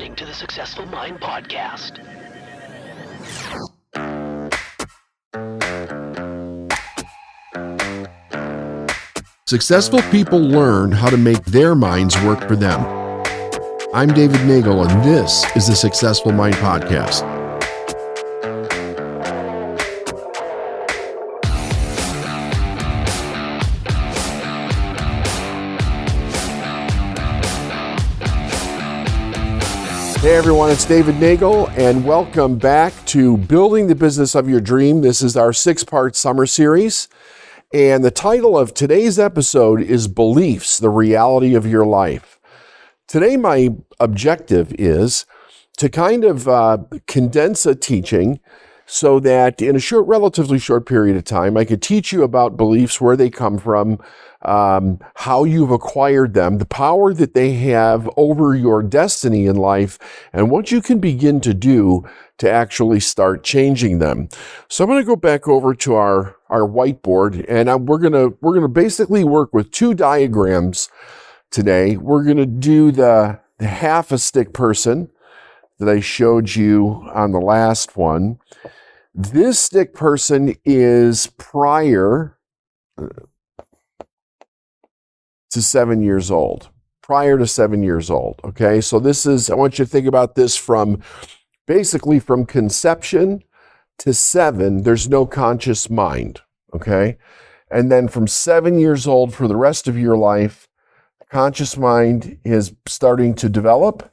listening to the Successful Mind Podcast. Successful people learn how to make their minds work for them. I'm David Nagel, and this is the Successful Mind Podcast. Hey everyone, it's David Nagel, and welcome back to Building the Business of Your Dream. This is our 6-part summer series, and the title of today's episode is Beliefs, the Reality of Your Life. Today, my objective is to kind of condense a teaching so that in a relatively short period of time, I could teach you about beliefs, where they come from, how you've acquired them, the power that they have over your destiny in life, and what you can begin to do to actually start changing them. So I'm going to go back over to our whiteboard, and we're going to basically work with 2 diagrams today. We're going to do the half a stick person that I showed you on the last one. This stick person is prior to 7 years old. Prior to 7 years old, okay? So I want you to think about this from conception to 7, there's no conscious mind, okay? And then from 7 years old for the rest of your life, conscious mind is starting to develop.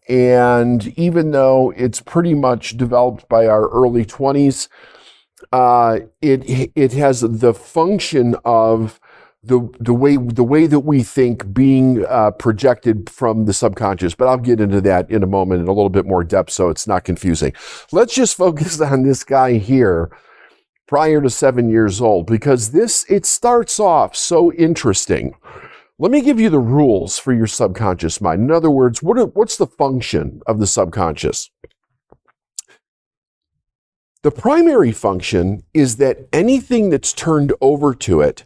And even though it's pretty much developed by our early 20s, it has the function of the way that we think being projected from the subconscious. But I'll get into that in a moment in a little bit more depth so it's not confusing. Let's just focus on this guy here prior to 7 years old, because it starts off so interesting. Let me give you the rules for your subconscious mind. In other words, what's the function of the subconscious? The primary function is that anything that's turned over to it,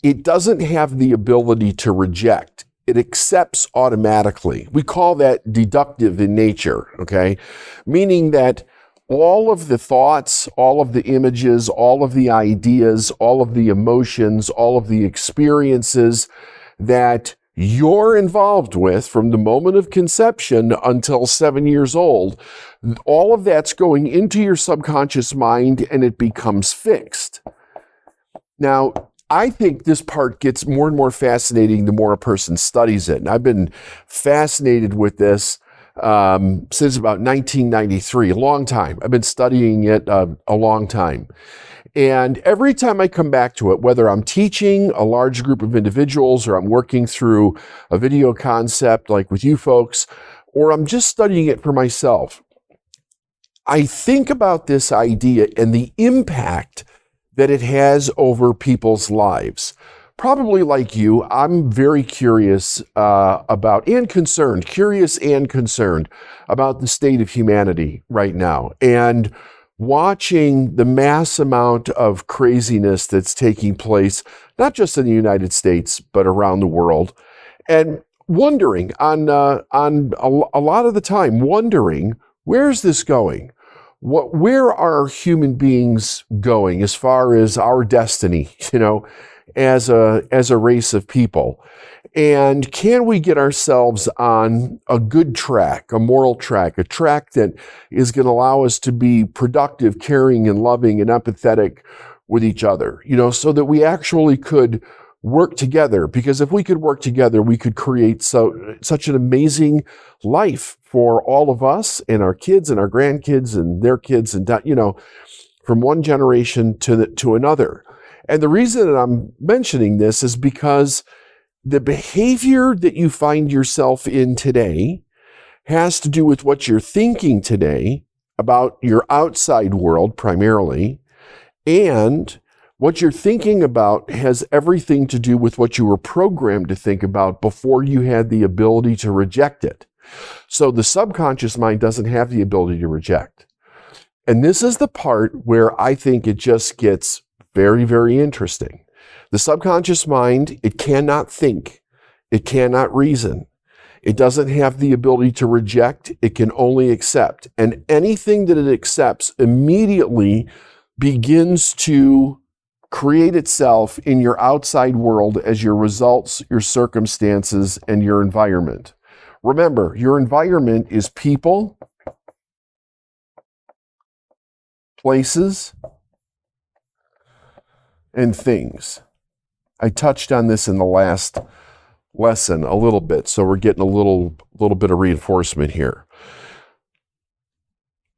it doesn't have the ability to reject. It accepts automatically. We call that deductive in nature, okay? Meaning that all of the thoughts, all of the images, all of the ideas, all of the emotions, all of the experiences that you're involved with from the moment of conception until 7 years old, all of that's going into your subconscious mind and it becomes fixed. Now, I think this part gets more and more fascinating the more a person studies it. And I've been fascinated with this since about 1993, a long time. I've been studying it a long time. And every time I come back to it, whether I'm teaching a large group of individuals or I'm working through a video concept like with you folks, or I'm just studying it for myself, I think about this idea and the impact that it has over people's lives. Probably like you, I'm very curious curious and concerned about the state of humanity right now. And watching the mass amount of craziness that's taking place, not just in the United States, but around the world, and wondering on a lot of the time, where's this going? Where are human beings going as far as our destiny, as a race of people? And can we get ourselves on a good track, a moral track, a track that is going to allow us to be productive, caring, and loving and empathetic with each other, so that we actually could work together? Because if we could work together, we could create such an amazing life for all of us and our kids and our grandkids and their kids, and from one generation to another. And the reason that I'm mentioning this is because the behavior that you find yourself in today has to do with what you're thinking today about your outside world primarily, and what you're thinking about has everything to do with what you were programmed to think about before you had the ability to reject it. So the subconscious mind doesn't have the ability to reject. And this is the part where I think it just gets very, very interesting. The subconscious mind, it cannot think. It cannot reason. It doesn't have the ability to reject. It can only accept. And anything that it accepts immediately begins to create itself in your outside world as your results, your circumstances, and your environment. Remember, your environment is people, places, and things. I touched on this in the last lesson a little bit, so we're getting a little bit of reinforcement here.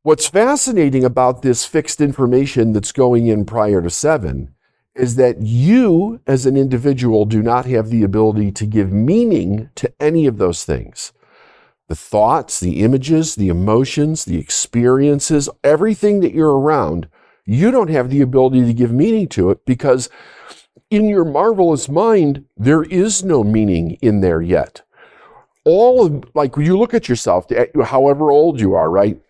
What's fascinating about this fixed information that's going in prior to 7 is that you as an individual do not have the ability to give meaning to any of those things. The thoughts, the images, the emotions, the experiences, everything that you're around, you don't have the ability to give meaning to it because in your marvelous mind, there is no meaning in there yet. Like when you look at yourself, however old you are, right?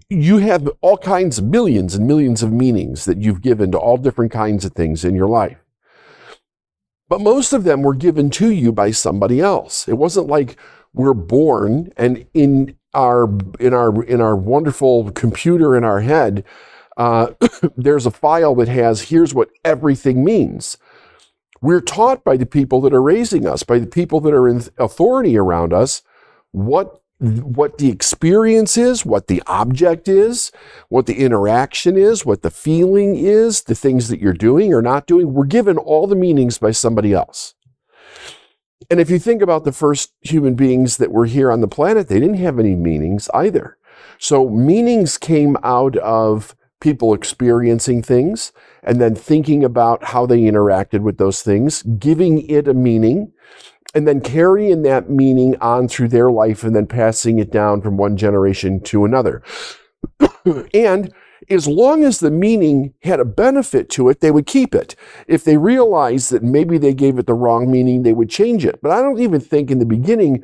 You have all kinds of millions and millions of meanings that you've given to all different kinds of things in your life. But most of them were given to you by somebody else. It wasn't like we're born and in our wonderful computer in our head, there's a file that has, here's what everything means. We're taught by the people that are raising us, by the people that are in authority around us, what the experience is, what the object is, what the interaction is, what the feeling is, the things that you're doing or not doing. We're given all the meanings by somebody else. And if you think about the first human beings that were here on the planet, they didn't have any meanings either. So meanings came out of people experiencing things and then thinking about how they interacted with those things, giving it a meaning, and then carrying that meaning on through their life and then passing it down from one generation to another. And as long as the meaning had a benefit to it, they would keep it. If they realized that maybe they gave it the wrong meaning, they would change it. But I don't even think in the beginning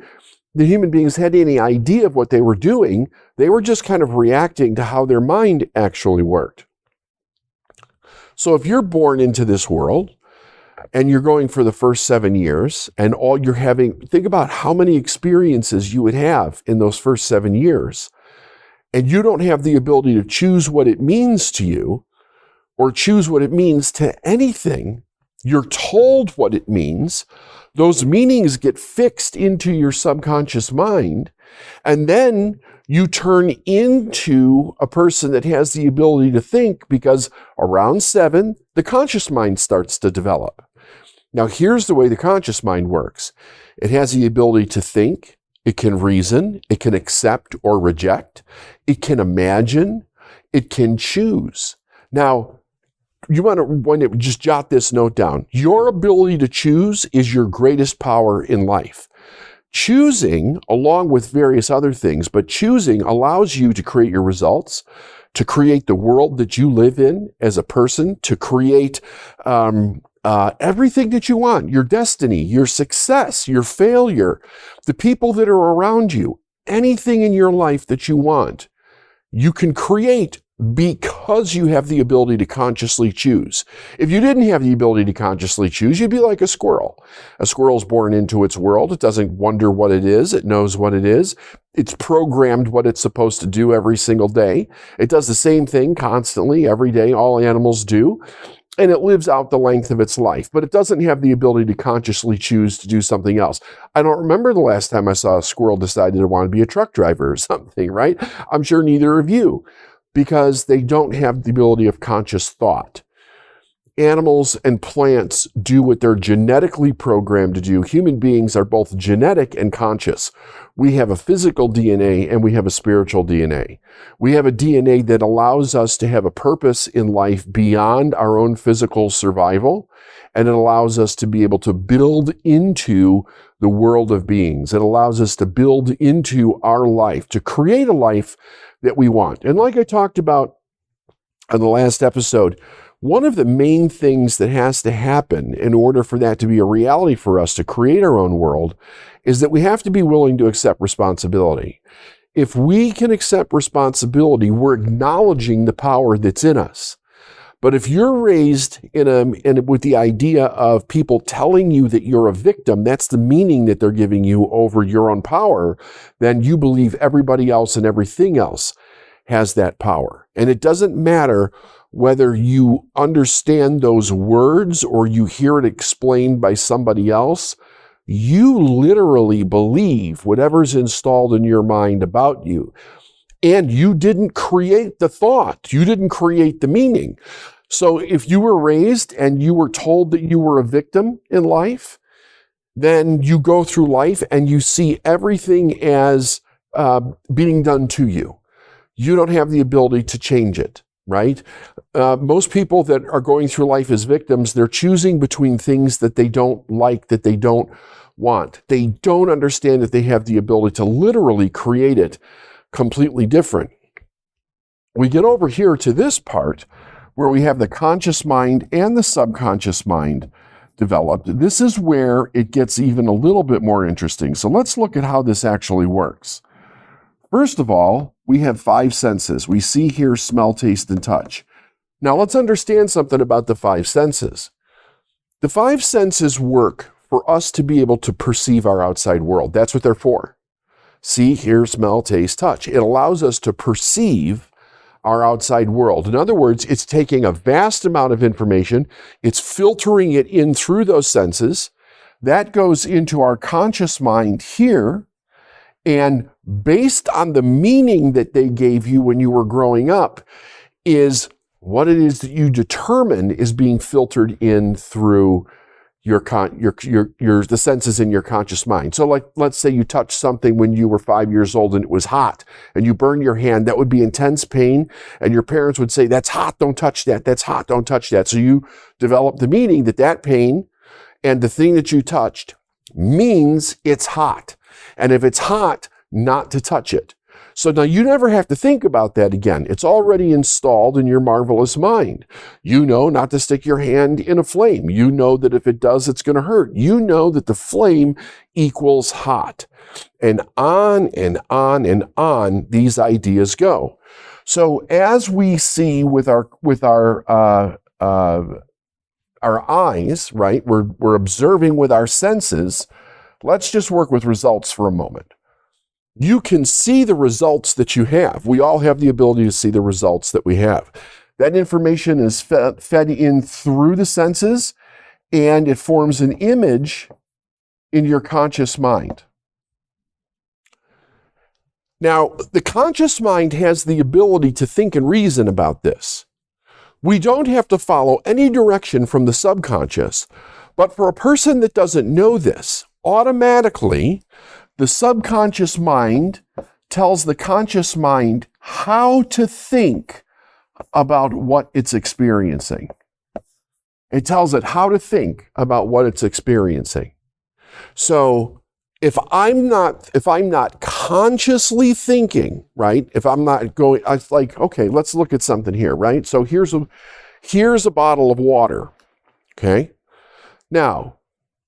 the human beings had any idea of what they were doing. They were just kind of reacting to how their mind actually worked. So if you're born into this world and you're going for the first 7 years and all you're having, think about how many experiences you would have in those first 7 years. And you don't have the ability to choose what it means to you or choose what it means to anything. You're told what it means. Those meanings get fixed into your subconscious mind. And then you turn into a person that has the ability to think because around 7, the conscious mind starts to develop. Now, here's the way the conscious mind works. It has the ability to think. It can reason, it can accept or reject, it can imagine, it can choose. Now, you want to just jot this note down. Your ability to choose is your greatest power in life. Choosing, along with various other things, but choosing allows you to create your results, to create the world that you live in as a person, to create everything that you want, your destiny, your success, your failure, the people that are around you, anything in your life that you want, you can create because you have the ability to consciously choose. If you didn't have the ability to consciously choose, you'd be like a squirrel. A squirrel's born into its world. It doesn't wonder what it is. It knows what it is. It's programmed what it's supposed to do every single day. It does the same thing constantly every day. All animals do. And it lives out the length of its life, but it doesn't have the ability to consciously choose to do something else. I don't remember the last time I saw a squirrel decide to want to be a truck driver or something, right? I'm sure neither of you, because they don't have the ability of conscious thought. Animals and plants do what they're genetically programmed to do. Human beings are both genetic and conscious. We have a physical DNA and we have a spiritual DNA. We have a DNA that allows us to have a purpose in life beyond our own physical survival, and it allows us to be able to build into the world of beings. It allows us to build into our life, to create a life that we want. And like I talked about on the last episode, one of the main things that has to happen in order for that to be a reality for us to create our own world is that we have to be willing to accept responsibility. If we can accept responsibility, we're acknowledging the power that's in us. But if you're raised with the idea of people telling you that you're a victim, that's the meaning that they're giving you over your own power, then you believe everybody else and everything else has that power. And it doesn't matter whether you understand those words or you hear it explained by somebody else. You literally believe whatever's installed in your mind about you. And you didn't create the thought. You didn't create the meaning. So if you were raised and you were told that you were a victim in life, then you go through life and you see everything as being done to you. You don't have the ability to change it, right? Most people that are going through life as victims, they're choosing between things that they don't like, that they don't want. They don't understand that they have the ability to literally create it completely different. We get over here to this part where we have the conscious mind and the subconscious mind developed. This is where it gets even a little bit more interesting. So let's look at how this actually works. First of all, we have 5 senses. We see, hear, smell, taste, and touch. Now let's understand something about the 5 senses. The 5 senses work for us to be able to perceive our outside world. That's what they're for. See, hear, smell, taste, touch. It allows us to perceive our outside world. In other words, it's taking a vast amount of information, it's filtering it in through those senses. That goes into our conscious mind here, and based on the meaning that they gave you when you were growing up, is what it is that you determine is being filtered in through the senses in your conscious mind. So like, let's say you touched something when you were 5 years old and it was hot and you burned your hand. That would be intense pain. And your parents would say, that's hot, don't touch that. That's hot, don't touch that. So you develop the meaning that pain and the thing that you touched means it's hot. And if it's hot, not to touch it. So now you never have to think about that again. It's already installed in your marvelous mind. You know not to stick your hand in a flame. You know that if it does, it's going to hurt. You know that the flame equals hot. And on and on and on these ideas go. So as we see with our eyes, right? We're observing with our senses. Let's just work with results for a moment. You can see the results that you have. We all have the ability to see the results that we have. That information is fed in through the senses, and it forms an image in your conscious mind. Now, the conscious mind has the ability to think and reason about this. We don't have to follow any direction from the subconscious, but for a person that doesn't know this, automatically, the subconscious mind tells the conscious mind how to think about what it's experiencing. It tells it how to think about what it's experiencing. So if I'm not consciously thinking, right? If I'm not going, I like, okay, let's look at something here, right? So here's a bottle of water, okay? Now,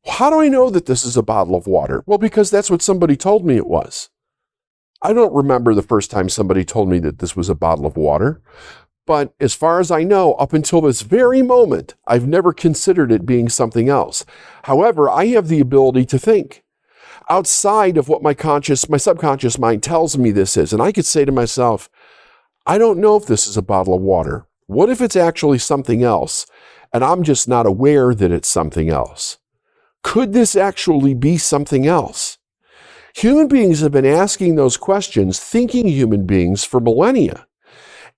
how do I know that this is a bottle of water? Well, because that's what somebody told me it was. I don't remember the first time somebody told me that this was a bottle of water. But as far as I know, up until this very moment, I've never considered it being something else. However, I have the ability to think outside of what my subconscious mind tells me this is. And I could say to myself, I don't know if this is a bottle of water. What if it's actually something else? And I'm just not aware that it's something else. Could this actually be something else? Human beings have been asking those questions, thinking human beings, for millennia.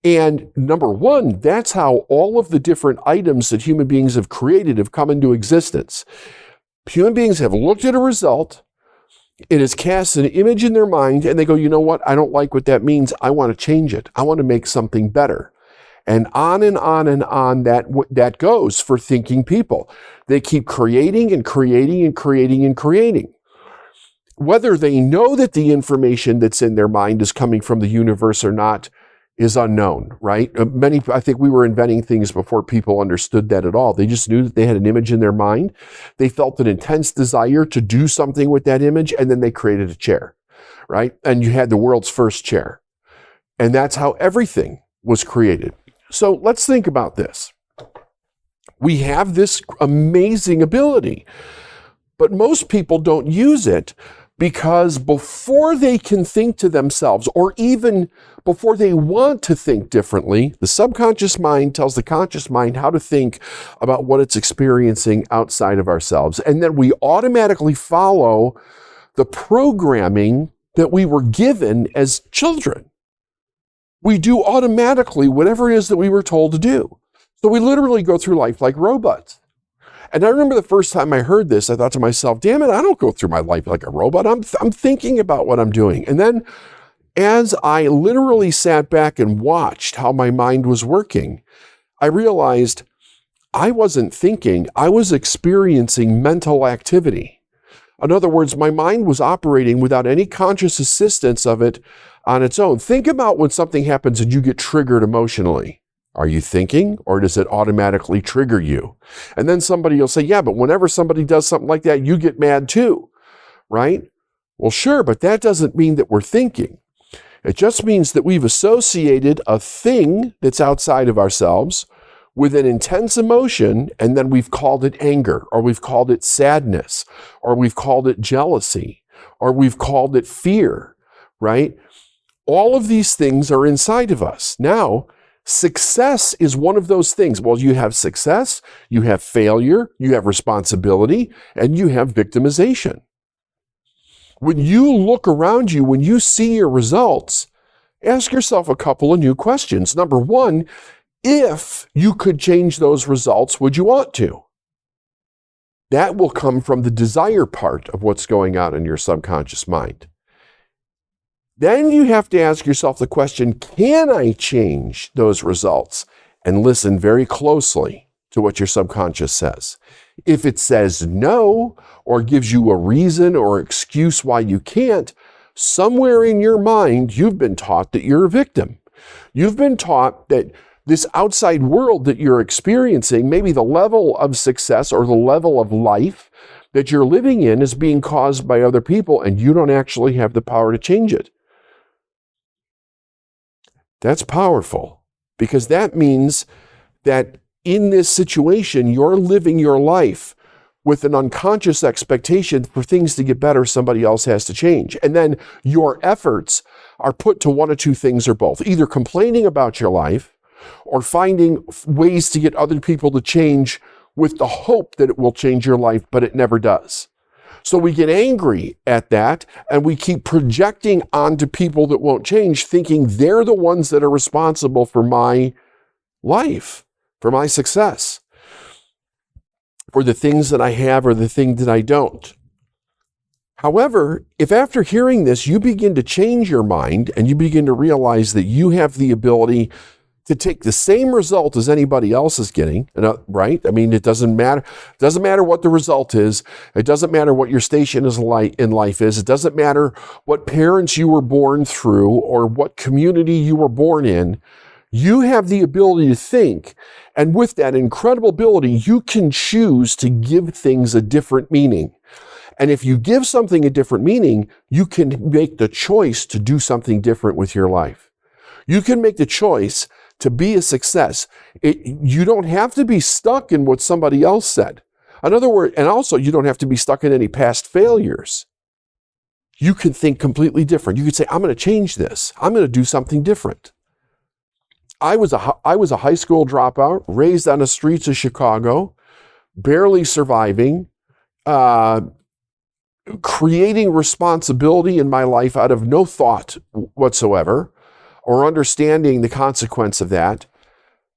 And number one, that's how all of the different items that human beings have created have come into existence. Human beings have looked at a result, it has cast an image in their mind, and they go, you know what? I don't like what that means. I want to change it. I want to make something better. And on and on and on that goes for thinking people. They keep creating and creating and creating and creating. Whether they know that the information that's in their mind is coming from the universe or not is unknown, right? I think we were inventing things before people understood that at all. They just knew that they had an image in their mind. They felt an intense desire to do something with that image, and then they created a chair, right? And you had the world's first chair. And that's how everything was created. So let's think about this. We have this amazing ability, but most people don't use it because before they can think to themselves, or even before they want to think differently, the subconscious mind tells the conscious mind how to think about what it's experiencing outside of ourselves. And then we automatically follow the programming that we were given as children. We do automatically whatever it is that we were told to do. So we literally go through life like robots. And I remember the first time I heard this, I thought to myself, damn it, I don't go through my life like a robot. I'm thinking about what I'm doing. And then as I literally sat back and watched how my mind was working, I realized I wasn't thinking, I was experiencing mental activity. In other words, my mind was operating without any conscious assistance of it on its own. Think about when something happens and you get triggered emotionally. Are you thinking, or does it automatically trigger you? And then somebody will say, yeah, but whenever somebody does something like that, you get mad too, right? Well, sure, but that doesn't mean that we're thinking. It just means that we've associated a thing that's outside of ourselves with an intense emotion, and then we've called it anger, or we've called it sadness, or we've called it jealousy, or we've called it fear, right? All of these things are inside of us. Now, success is one of those things. Well, you have success, you have failure, you have responsibility, and you have victimization. When you look around you, when you see your results, ask yourself a couple of new questions. Number one, if you could change those results, would you want to? That will come from the desire part of what's going on in your subconscious mind. Then you have to ask yourself the question, can I change those results? And listen very closely to what your subconscious says. If it says no, or gives you a reason or excuse why you can't, somewhere in your mind, you've been taught that you're a victim. You've been taught that this outside world that you're experiencing, maybe the level of success or the level of life that you're living in, is being caused by other people, and you don't actually have the power to change it. That's powerful, because that means that in this situation, you're living your life with an unconscious expectation for things to get better, somebody else has to change. And then your efforts are put to one of two things or both, either complaining about your life or finding ways to get other people to change with the hope that it will change your life, but it never does. So we get angry at that, and we keep projecting onto people that won't change, thinking they're the ones that are responsible for my life, for my success, for the things that I have or the thing that I don't. However, if after hearing this, you begin to change your mind and you begin to realize that you have the ability to take the same result as anybody else is getting, right? I mean, it doesn't matter. It doesn't matter what the result is. It doesn't matter what your station in life is. It doesn't matter what parents you were born through or what community you were born in. You have the ability to think, and with that incredible ability, you can choose to give things a different meaning. And if you give something a different meaning, you can make the choice to do something different with your life. You can make the choice to be a success. You don't have to be stuck in what somebody else said. In other words, and also you don't have to be stuck in any past failures. You can think completely different. You could say, I'm going to change this. I'm going to do something different. I was a high school dropout, raised on the streets of Chicago, barely surviving, creating responsibility in my life out of no thought whatsoever, or understanding the consequence of that,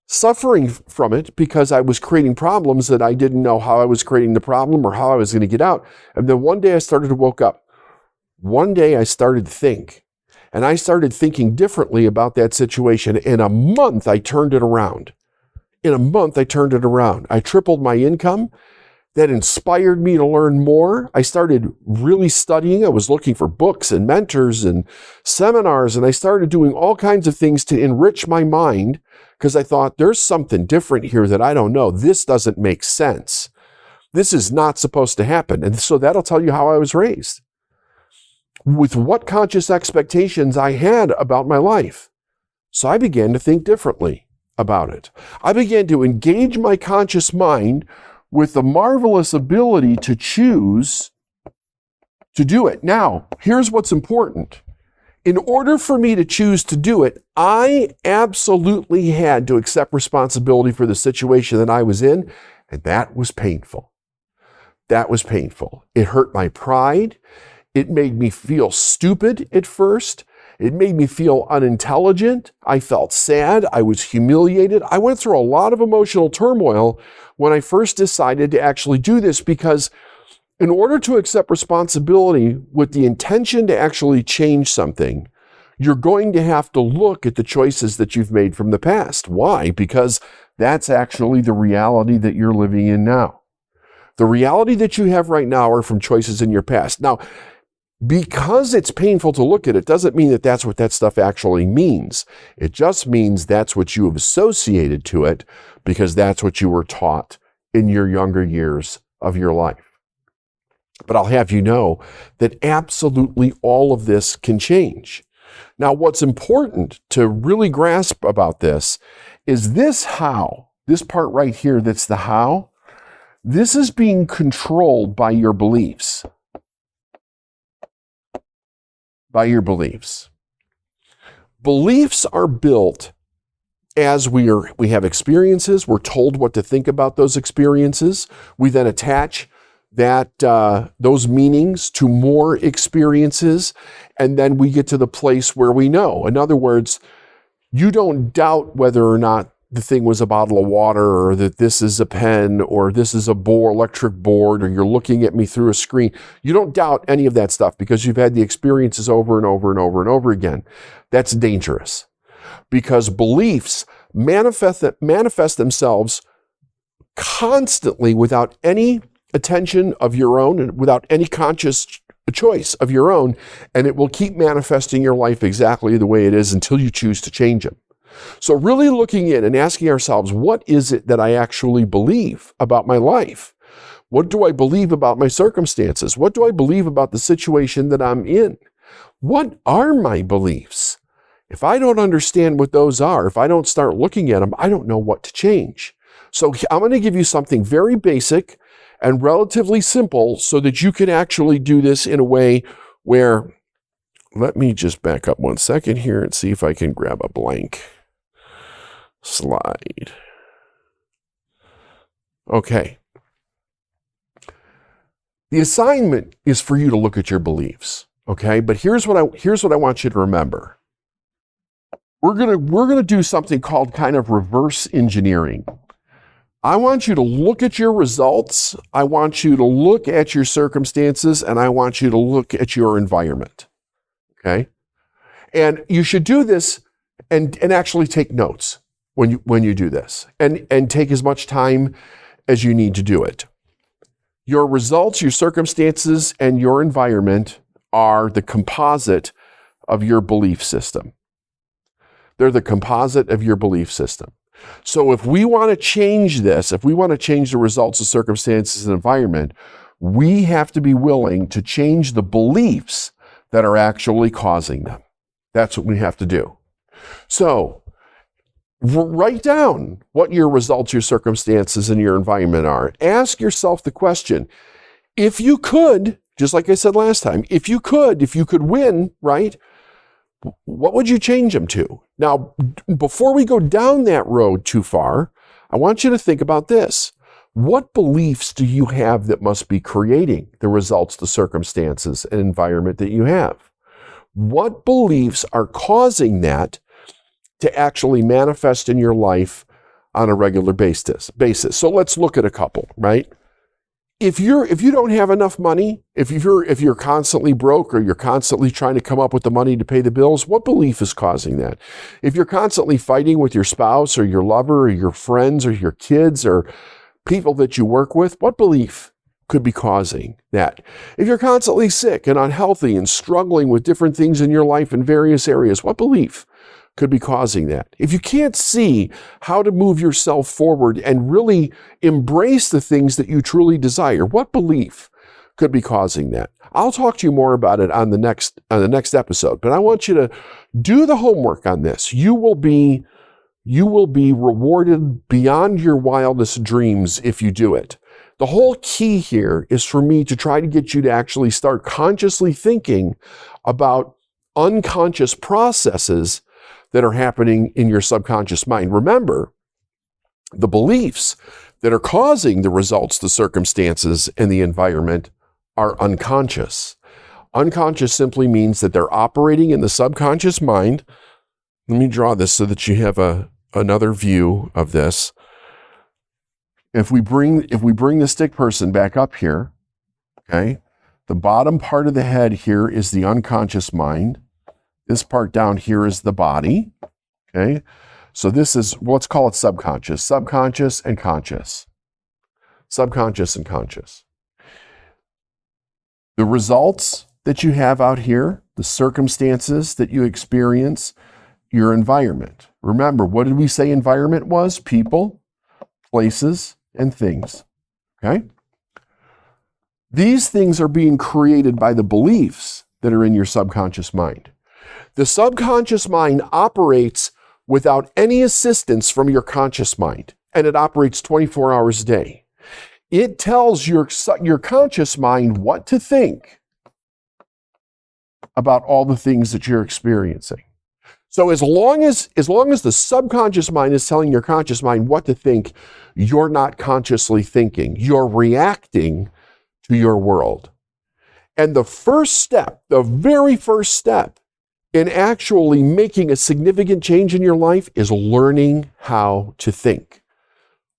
suffering from it because I was creating problems that I didn't know how I was creating the problem or how I was going to get out. And then one day I started to woke up. One day I started to think. And I started thinking differently about that situation. In a month, I turned it around. I tripled my income. That inspired me to learn more. I started really studying. I was looking for books and mentors and seminars, and I started doing all kinds of things to enrich my mind because I thought there's something different here that I don't know. This doesn't make sense. This is not supposed to happen. And so that'll tell you how I was raised, with what conscious expectations I had about my life. So I began to think differently. about it. I began to engage my conscious mind with the marvelous ability to choose to do it. Now, here's what's important. In order for me to choose to do it, I absolutely had to accept responsibility for the situation that I was in, and that was painful. That was painful. It hurt my pride. It made me feel stupid at first. It made me feel unintelligent. I felt sad. I was humiliated. I went through a lot of emotional turmoil when I first decided to actually do this, because in order to accept responsibility with the intention to actually change something, you're going to have to look at the choices that you've made from the past. Why? Because that's actually the reality that you're living in now. The reality that you have right now are from choices in your past. Now, because it's painful to look at it doesn't mean that that's what that stuff actually means. It just means that's what you have associated to it because that's what you were taught in your younger years of your life. But I'll have you know that absolutely all of this can change. Now, what's important to really grasp about this is this how, this part right here that's the how, this is being controlled by your beliefs. By your beliefs. Beliefs are built as we have experiences. We're told what to think about those experiences. We then attach those meanings to more experiences, and then we get to the place where we know. In other words, you don't doubt whether or not the thing was a bottle of water, or that this is a pen, or this is a electric board, or you're looking at me through a screen. You don't doubt any of that stuff because you've had the experiences over and over and over and over again. That's dangerous because beliefs manifest themselves constantly without any attention of your own and without any conscious choice of your own, and it will keep manifesting your life exactly the way it is until you choose to change them. So really looking in and asking ourselves, what is it that I actually believe about my life? What do I believe about my circumstances? What do I believe about the situation that I'm in? What are my beliefs? If I don't understand what those are, if I don't start looking at them, I don't know what to change. So I'm going to give you something very basic and relatively simple so that you can actually do this in a way where, let me just back up 1 second here and see if I can grab a blank slide. Okay. The assignment is for you to look at your beliefs, okay? But here's what I want you to remember. We're gonna do something called kind of reverse engineering. I want you to look at your results, I want you to look at your circumstances, and I want you to look at your environment, okay? And you should do this and actually take notes when you do this, and take as much time as you need to do it. Your results, your circumstances, and your environment are the composite of your belief system. They're the composite of your belief system. So if we want to change this, if we want to change the results, the circumstances, and environment, we have to be willing to change the beliefs that are actually causing them. That's what we have to do. So write down what your results, your circumstances, and your environment are. Ask yourself the question, if you could, just like I said last time, if you could win, right? What would you change them to? Now, before we go down that road too far, I want you to think about this. What beliefs do you have that must be creating the results, the circumstances, and environment that you have? What beliefs are causing that to actually manifest in your life on a regular basis? So let's look at a couple, right? If you don't have enough money, if you're constantly broke, or you're constantly trying to come up with the money to pay the bills, what belief is causing that? If you're constantly fighting with your spouse or your lover or your friends or your kids or people that you work with, what belief could be causing that? If you're constantly sick and unhealthy and struggling with different things in your life in various areas, what belief could be causing that? If you can't see how to move yourself forward and really embrace the things that you truly desire, what belief could be causing that? I'll talk to you more about it on the next episode, but I want you to do the homework on this. You will be you will be rewarded beyond your wildest dreams if you do it. The whole key here is for me to try to get you to actually start consciously thinking about unconscious processes that are happening in your subconscious mind. Remember, the beliefs that are causing the results, the circumstances, and the environment are unconscious. Unconscious simply means that they're operating in the subconscious mind. Let me draw this so that you have another view of this. If we bring the stick person back up here, okay, the bottom part of the head here is the unconscious mind. This part down here is the body, okay? So this is, let's call it subconscious. Subconscious and conscious. Subconscious and conscious. The results that you have out here, the circumstances that you experience, your environment. Remember, what did we say environment was? People, places, and things, okay? These things are being created by the beliefs that are in your subconscious mind. The subconscious mind operates without any assistance from your conscious mind, and it operates 24 hours a day. It tells your conscious mind what to think about all the things that you're experiencing. So as long as the subconscious mind is telling your conscious mind what to think, you're not consciously thinking. You're reacting to your world. And the first step, the very first step in actually making a significant change in your life is learning how to think.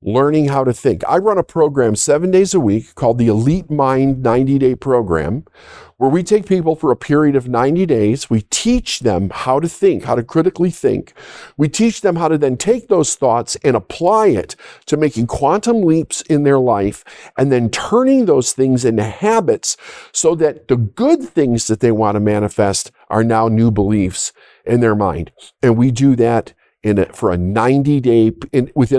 Learning how to think. I run a program 7 days a week called the Elite Mind 90-Day Program, where we take people for a period of 90 days. We teach them how to think, how to critically think. We teach them how to then take those thoughts and apply it to making quantum leaps in their life and then turning those things into habits so that the good things that they want to manifest are now new beliefs in their mind. And we do that within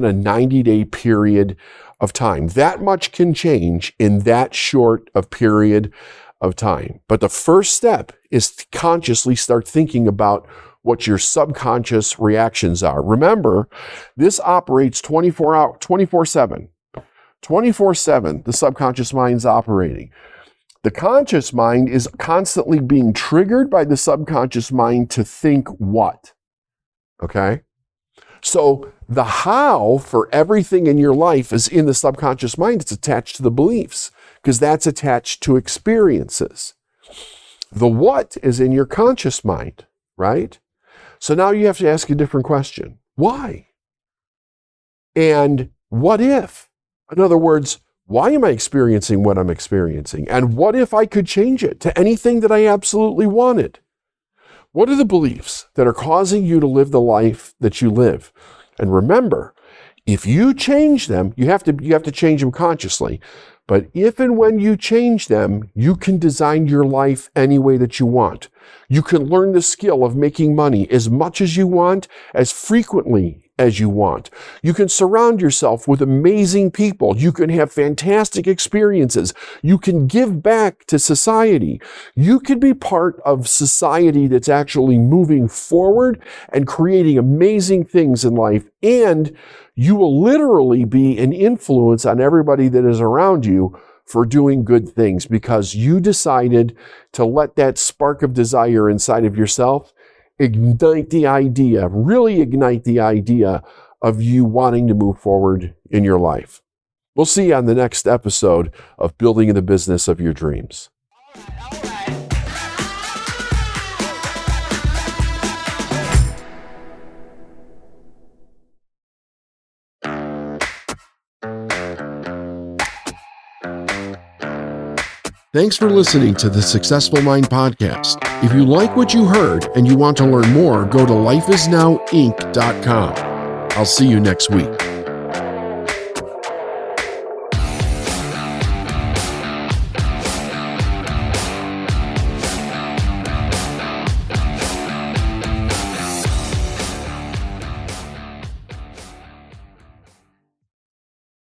a 90-day period of time. That much can change in that short of period of time. But the first step is to consciously start thinking about what your subconscious reactions are. Remember, this operates 24/7. 24/7, the subconscious mind's operating. The conscious mind is constantly being triggered by the subconscious mind to think what? Okay? So the how for everything in your life is in the subconscious mind. It's attached to the beliefs because that's attached to experiences. The what is in your conscious mind, right? So now you have to ask a different question. Why? And what if? In other words, why am I experiencing what I'm experiencing? And what if I could change it to anything that I absolutely wanted? What are the beliefs that are causing you to live the life that you live? And remember, if you change them, you have to change them consciously. But if and when you change them, you can design your life any way that you want. You can learn the skill of making money as much as you want, as frequently as you want. You can surround yourself with amazing people. You can have fantastic experiences. You can give back to society. You can be part of society that's actually moving forward and creating amazing things in life. And you will literally be an influence on everybody that is around you for doing good things because you decided to let that spark of desire inside of yourself really ignite the idea of you wanting to move forward in your life. We'll see you on the next episode of Building the Business of Your Dreams. Thanks for listening to the Successful Mind Podcast. If you like what you heard and you want to learn more, go to lifeisnowinc.com. I'll see you next week.